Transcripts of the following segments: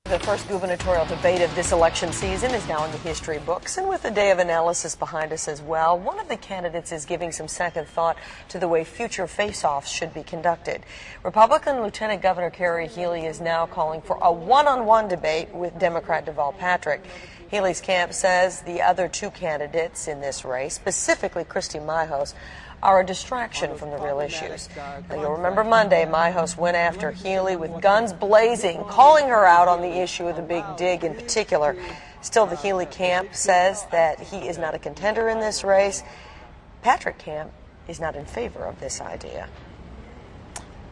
The first gubernatorial debate of this election season is now in the history books, and with a day of analysis behind us as well, one of the candidates is giving some second thought to the way future face-offs should be conducted. Republican Lieutenant Governor Kerry Healey is now calling for a one-on-one debate with Democrat Deval Patrick. Healey's camp says the other two candidates in this race, specifically Christy Mihos, are a distraction from the real issues. Now, you'll remember Monday, Mihos went after Healey with guns blazing, calling her out on the issue of the big dig in particular. Still, the Healey camp says that he is not a contender in this race. Patrick camp is not in favor of this idea.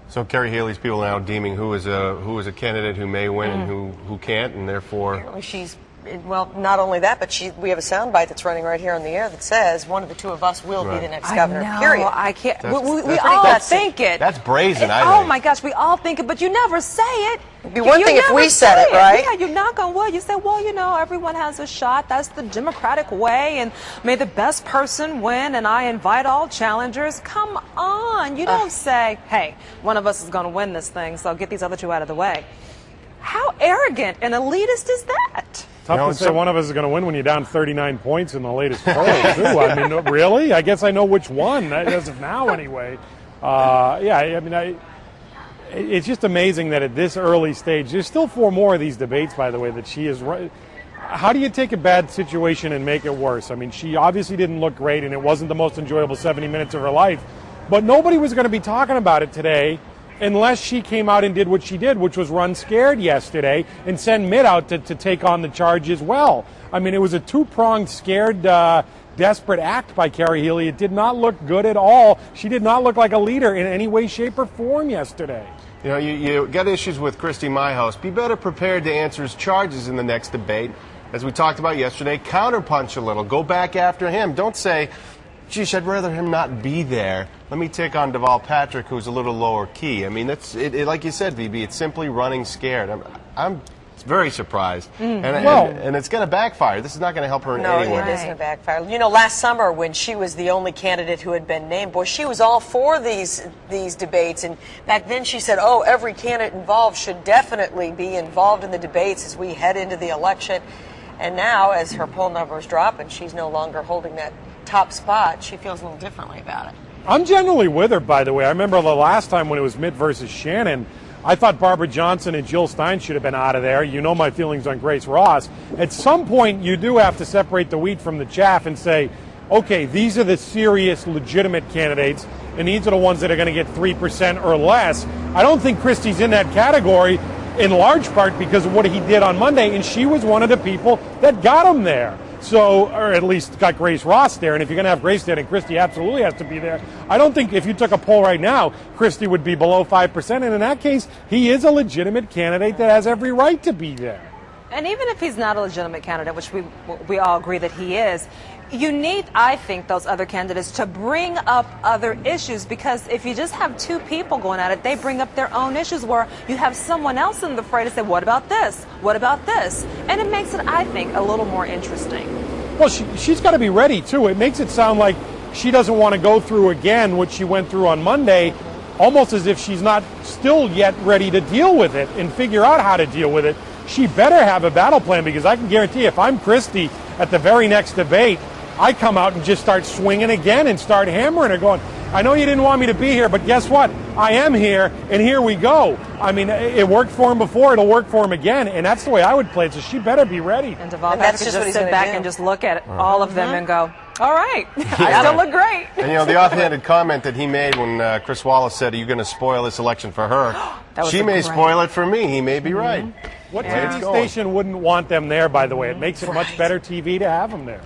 So Kerry Healey's people now deeming who is a candidate who may win and who can't, and therefore apparently she's. Well, not only that, but we have a soundbite that's running right here on the air that says one of the two of us will be the next governor. I know, period. I can't. We all all think it. That's brazen, I Oh think. my gosh, we all think it, but you never say it. It'd be one thing if we said it, right? Yeah, you knock on wood. You say, well, you know, everyone has a shot. That's the Democratic way, and may the best person win, and I invite all challengers. Come on. You don't say, hey, one of us is going to win this thing, so get these other two out of the way. How arrogant and elitist is that? Tough to say one of us is going to win when you're down 39 points in the latest poll, too. I mean, really? I guess I know which one, as of now anyway. It's just amazing that at this early stage, there's still 4 more of these debates, by the way, that she is right. How do you take a bad situation and make it worse? I mean, she obviously didn't look great, and it wasn't the most enjoyable 70 minutes of her life. But nobody was going to be talking about it today unless she came out and did what she did, which was run scared yesterday and send Mitt out to take on the charge as well. I mean, it was a two-pronged, scared, desperate act by Kerry Healey. It did not look good at all. She did not look like a leader in any way, shape, or form yesterday. You know, you got issues with Christy Mihos. Be better prepared to answer his charges in the next debate. As we talked about yesterday, counterpunch a little. Go back after him. Don't say, geez, I'd rather him not be there. Let me take on Deval Patrick, who's a little lower key. I mean, that's it, like you said, VB, it's simply running scared. I'm very surprised. And it's going to backfire. This is not going to help her in any way. No, it is going to backfire. You know, last summer when she was the only candidate who had been named, boy, she was all for these debates. And back then she said, oh, every candidate involved should definitely be involved in the debates as we head into the election. And now, as her poll numbers drop and she's no longer holding that top spot, she feels a little differently about it. I'm generally with her, by the way. I remember the last time when it was Mitt versus Shannon, I thought Barbara Johnson and Jill Stein should have been out of there. You know my feelings on Grace Ross. At some point, you do have to separate the wheat from the chaff and say, okay, these are the serious, legitimate candidates, and these are the ones that are going to get 3% or less. I don't think Christie's in that category, in large part because of what he did on Monday, and she was one of the people that got him there. So, or at least got Grace Ross there, and if you're going to have Grace there, then Christy absolutely has to be there. I don't think if you took a poll right now, Christy would be below 5%, and in that case, he is a legitimate candidate that has every right to be there. And even if he's not a legitimate candidate, which we all agree that he is, you need, I think, those other candidates to bring up other issues, because if you just have two people going at it, they bring up their own issues where you have someone else in the fray to say, what about this? What about this? And it makes it, I think, a little more interesting. Well, she's got to be ready, too. It makes it sound like she doesn't want to go through again what she went through on Monday, almost as if she's not still yet ready to deal with it and figure out how to deal with it. She better have a battle plan, because I can guarantee if I'm Christy at the very next debate, I come out and just start swinging again and start hammering her, going, I know you didn't want me to be here, but guess what? I am here, and here we go. I mean, it worked for him before, it'll work for him again, and that's the way I would play it, so she better be ready. And Deval Patrick could just sit back and just look at all of them and go, all right, I still look great. And, you know, the offhanded comment that he made when Chris Wallace said, are you going to spoil this election for her? She may spoil it for me. He may be right. What TV station wouldn't want them there, by the way? It makes it much better TV to have them there.